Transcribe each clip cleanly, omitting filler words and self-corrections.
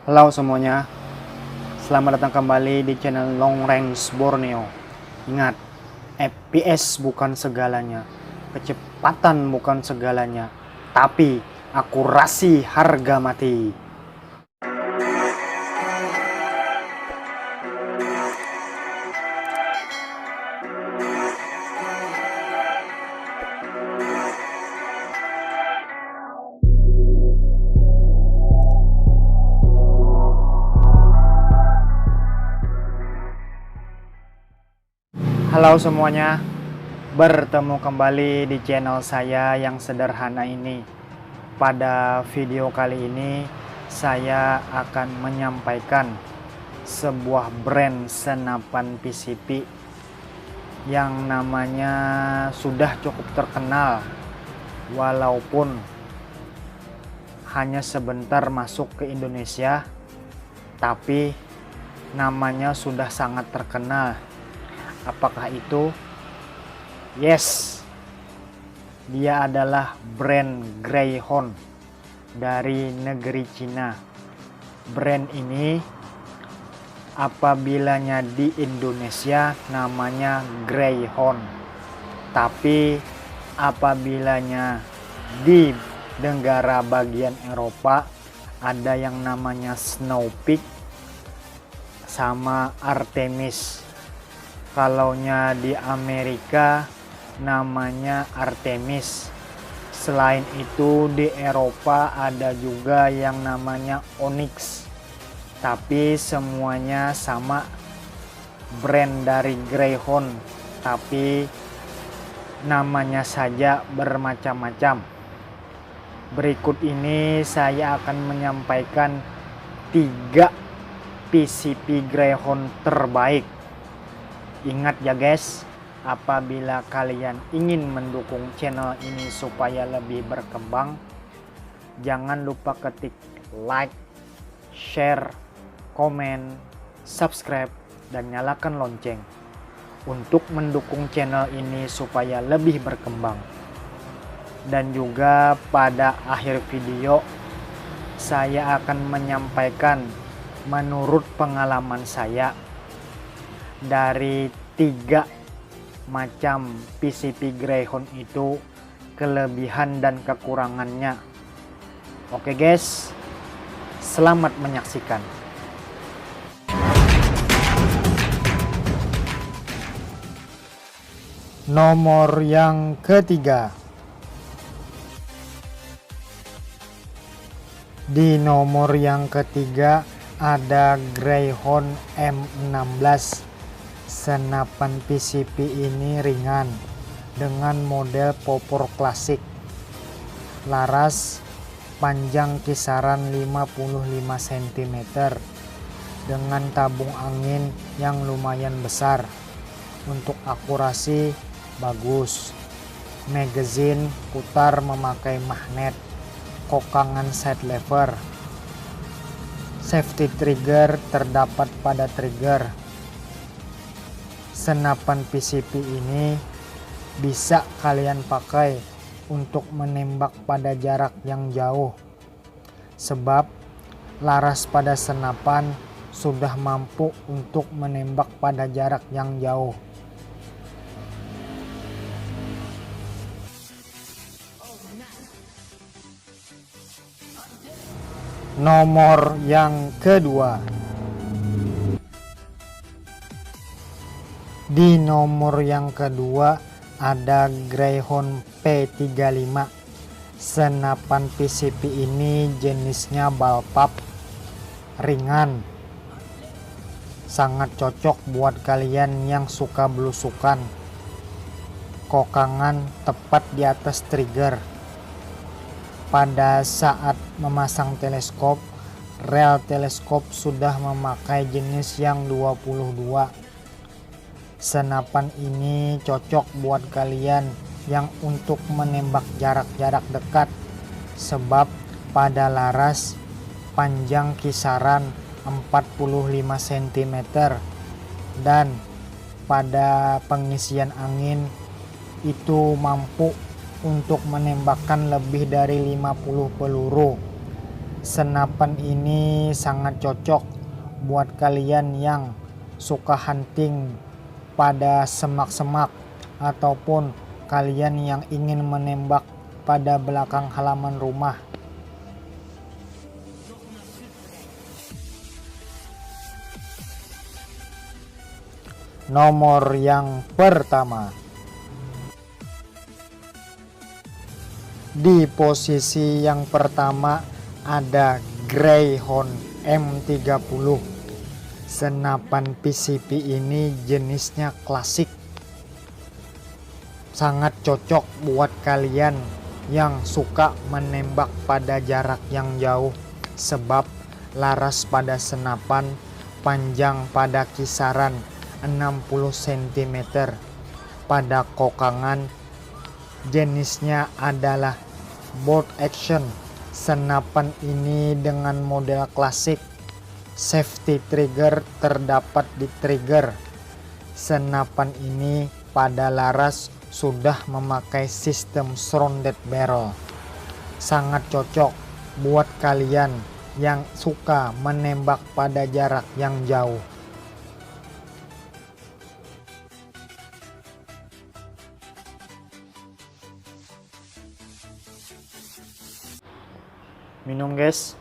Halo semuanya, selamat datang kembali di channel Long Range Borneo. Ingat, FPS bukan segalanya, kecepatan bukan segalanya, tapi akurasi harga mati. Halo semuanya, bertemu kembali di channel saya yang sederhana ini. Pada video kali ini saya akan menyampaikan sebuah brand senapan PCP yang namanya sudah cukup terkenal walaupun hanya sebentar masuk ke Indonesia, tapi namanya sudah sangat terkenal. Apakah itu? Yes, dia adalah brand Greyhound dari negeri Cina. Brand ini apabilanya di Indonesia namanya Greyhound, tapi apabilanya di negara bagian Eropa ada yang namanya Snowpeak sama Artemis. Kalaunya di Amerika namanya Artemis. Selain itu di Eropa ada juga yang namanya Onyx. Tapi semuanya sama, brand dari Greyhound, tapi namanya saja bermacam-macam. Berikut ini saya akan menyampaikan 3 PCP Greyhound terbaik. Ingat ya guys, apabila kalian ingin mendukung channel ini supaya lebih berkembang, jangan lupa ketik like, share, komen, subscribe, dan nyalakan lonceng untuk mendukung channel ini supaya lebih berkembang. Dan juga pada akhir video saya akan menyampaikan menurut pengalaman saya dari 3 macam PCP Greyhound itu, kelebihan dan kekurangannya. Oke guys, selamat menyaksikan. Nomor yang ketiga. Di nomor yang ketiga ada Greyhound M16. Senapan PCP ini ringan dengan model popor klasik. Laras panjang kisaran 55 cm dengan tabung angin yang lumayan besar. Untuk akurasi bagus. Magazine putar memakai magnet. Kokangan side lever. Safety trigger terdapat pada trigger. Senapan PCP ini bisa kalian pakai untuk menembak pada jarak yang jauh, sebab laras pada senapan sudah mampu untuk menembak pada jarak yang jauh. Nomor yang kedua. Di nomor yang kedua ada Greyhound P35. Senapan PCP ini jenisnya ballpup, ringan. Sangat cocok buat kalian yang suka belusukan. Kokangan tepat di atas trigger. Pada saat memasang teleskop, rel teleskop sudah memakai jenis yang 22. Senapan ini cocok buat kalian yang untuk menembak jarak-jarak dekat, sebab pada laras panjang kisaran 45 cm dan pada pengisian angin itu mampu untuk menembakkan lebih dari 50 peluru. Senapan ini sangat cocok buat kalian yang suka hunting pada semak-semak ataupun kalian yang ingin menembak pada belakang halaman rumah. Nomor yang pertama. Di posisi yang pertama ada Greyhound M30. Senapan PCP ini jenisnya klasik. Sangat cocok buat kalian yang suka menembak pada jarak yang jauh sebab laras pada senapan panjang pada kisaran 60 cm. Pada kokangan jenisnya adalah bolt action. Senapan ini dengan model klasik. Safety trigger terdapat di trigger. Senapan ini pada laras sudah memakai sistem surrounded barrel. Sangat cocok buat kalian yang suka menembak pada jarak yang jauh. Minum guys.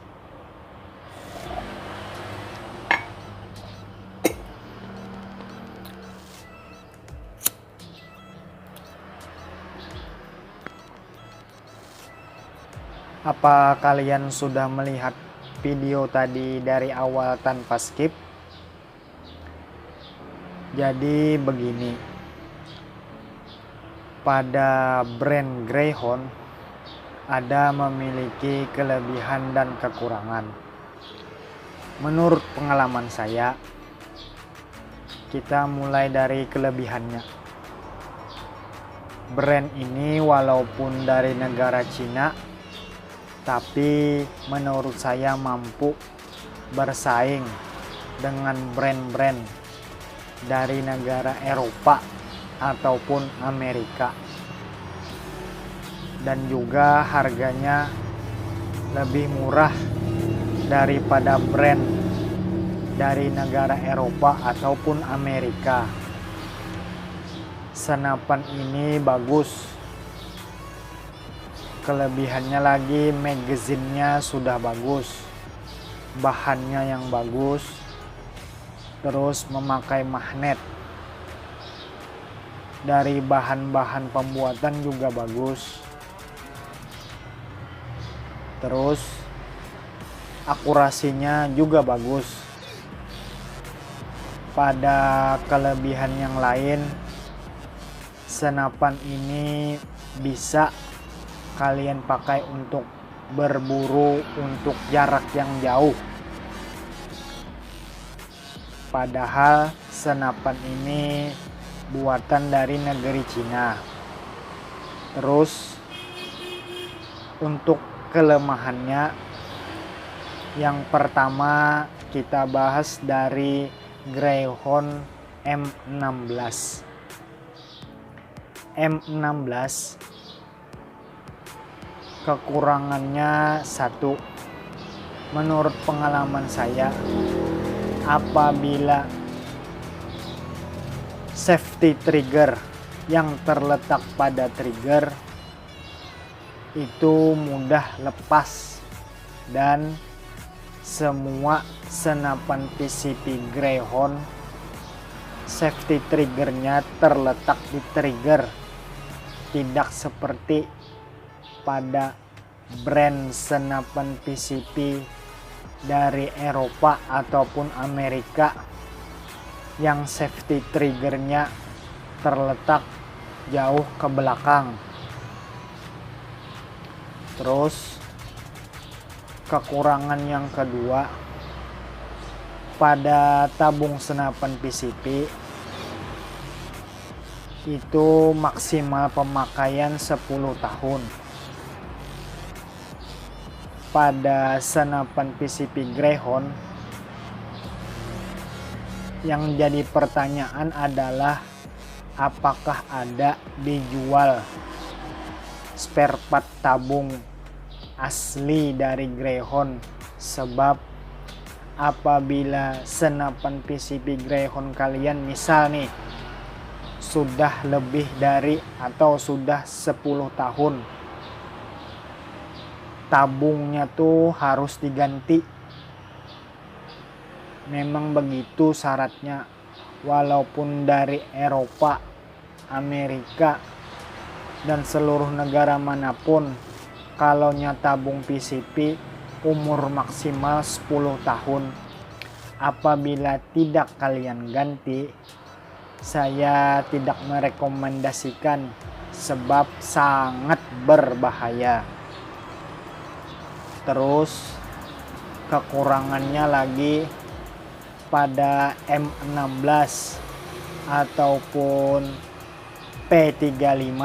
Apa kalian sudah melihat video tadi dari awal tanpa skip? Jadi begini, pada brand Greyhound ada memiliki kelebihan dan kekurangan. Menurut pengalaman saya, kita mulai dari kelebihannya. Brand ini walaupun dari negara Cina, tapi menurut saya mampu bersaing dengan brand-brand dari negara Eropa ataupun Amerika. Dan juga harganya lebih murah daripada brand dari negara Eropa ataupun Amerika. Senapan ini bagus. Kelebihannya lagi magazinnya sudah bagus, bahannya yang bagus, terus memakai magnet. Dari bahan-bahan pembuatan juga bagus. Terus akurasinya juga bagus. Pada kelebihan yang lain, senapan ini bisa kalian pakai untuk berburu untuk jarak yang jauh. Padahal senapan ini buatan dari negeri Cina. Terus untuk kelemahannya, yang pertama kita bahas dari Greyhound M16. M16 kekurangannya satu, menurut pengalaman saya, apabila safety trigger yang terletak pada trigger itu mudah lepas, dan semua senapan PCP Greyhound safety triggernya terletak di trigger, tidak seperti pada brand senapan PCP dari Eropa ataupun Amerika yang safety triggernya terletak jauh ke belakang. Terus kekurangan yang kedua, pada tabung senapan PCP itu maksimal pemakaian 10 tahun. Pada senapan PCP Greyhound yang jadi pertanyaan adalah apakah ada dijual spare part tabung asli dari Greyhound, sebab apabila senapan PCP Greyhound kalian misal nih sudah lebih dari atau sudah 10 tahun, tabungnya tuh harus diganti. Memang begitu syaratnya, walaupun dari Eropa, Amerika, dan seluruh negara manapun, kalau tabung PCP umur maksimal 10 tahun. Apabila tidak kalian ganti, saya tidak merekomendasikan sebab sangat berbahaya. Terus kekurangannya lagi pada M16 ataupun P35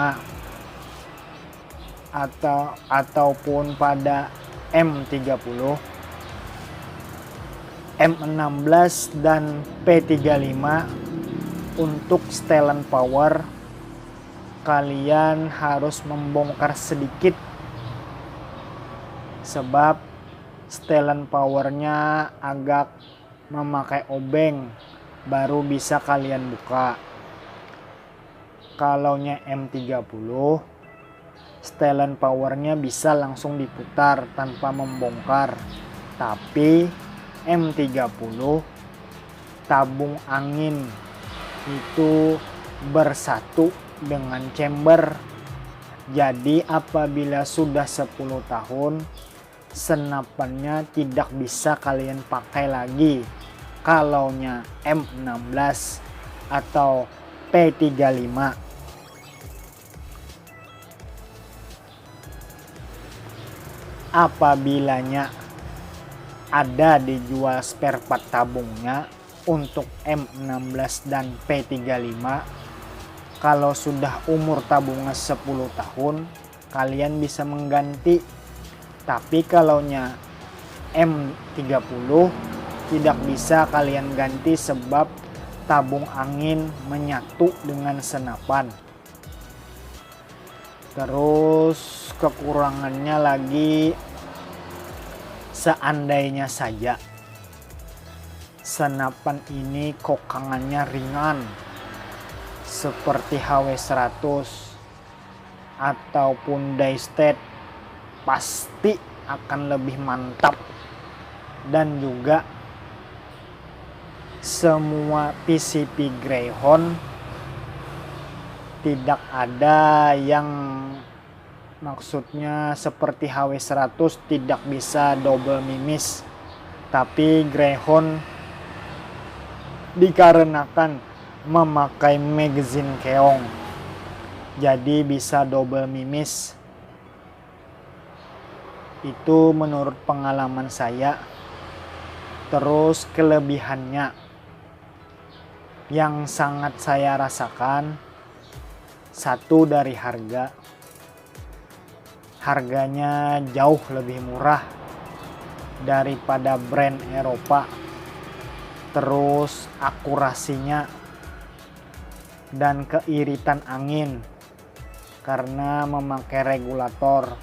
ataupun pada M30, M16 dan P35 untuk setelan power kalian harus membongkar sedikit, sebab setelan powernya agak memakai obeng baru bisa kalian buka. Kalau M30 setelan powernya bisa langsung diputar tanpa membongkar, tapi M30 tabung angin itu bersatu dengan chamber. Jadi apabila sudah 10 tahun, senapannya tidak bisa kalian pakai lagi kalau M16 atau P35. Apabilanya ada dijual spare part tabungnya untuk M16 dan P35, kalau sudah umur tabungnya 10 tahun kalian bisa mengganti. Tapi kalau M30 tidak bisa kalian ganti sebab tabung angin menyatu dengan senapan. Terus kekurangannya lagi, seandainya saja senapan ini kokangannya ringan seperti HW100 ataupun Die-State, pasti akan lebih mantap. Dan juga semua PCP Greyhound tidak ada yang maksudnya seperti HW100 tidak bisa double mimis, tapi Greyhound dikarenakan memakai magazine keong jadi bisa double mimis. Itu menurut pengalaman saya. Terus kelebihannya yang sangat saya rasakan, satu dari harganya jauh lebih murah daripada brand Eropa. Terus akurasinya dan keiritan angin karena memakai regulator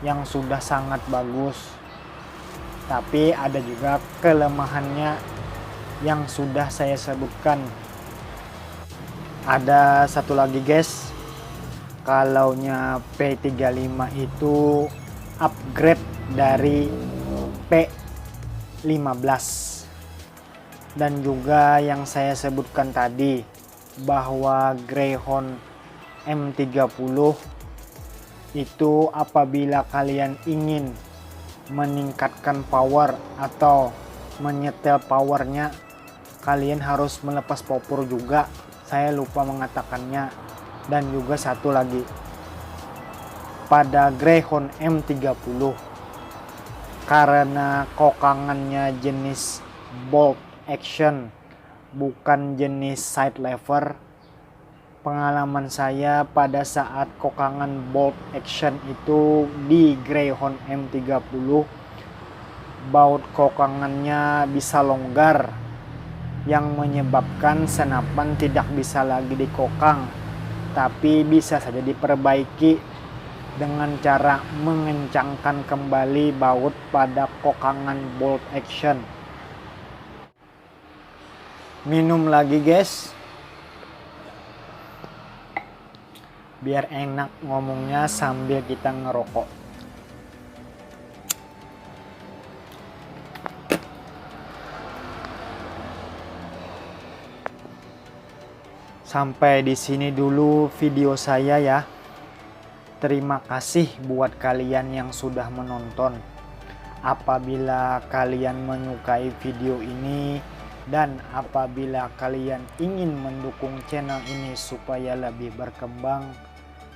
yang sudah sangat bagus. Tapi ada juga kelemahannya yang sudah saya sebutkan. Ada satu lagi guys, kalau P35 itu upgrade dari P15. Dan juga yang saya sebutkan tadi bahwa Greyhound M30 itu apabila kalian ingin meningkatkan power atau menyetel powernya, kalian harus melepas popor juga. Saya lupa mengatakannya. Dan juga satu lagi, pada Greyhound M30 karena kokangannya jenis bolt action bukan jenis side lever, pengalaman saya pada saat kokangan bolt action itu di Greyhound M30, baut kokangannya bisa longgar yang menyebabkan senapan tidak bisa lagi dikokang, tapi bisa saja diperbaiki dengan cara mengencangkan kembali baut pada kokangan bolt action. Minum lagi guys, biar enak ngomongnya sambil kita ngerokok. Sampai di sini dulu video saya ya. Terima kasih buat kalian yang sudah menonton. Apabila kalian menyukai video ini dan apabila kalian ingin mendukung channel ini supaya lebih berkembang,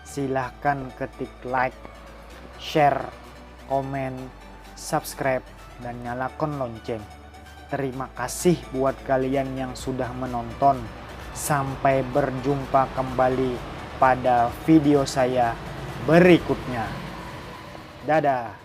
silahkan ketik like, share, komen, subscribe, dan nyalakan lonceng. Terima kasih buat kalian yang sudah menonton. Sampai berjumpa kembali pada video saya berikutnya. Dadah.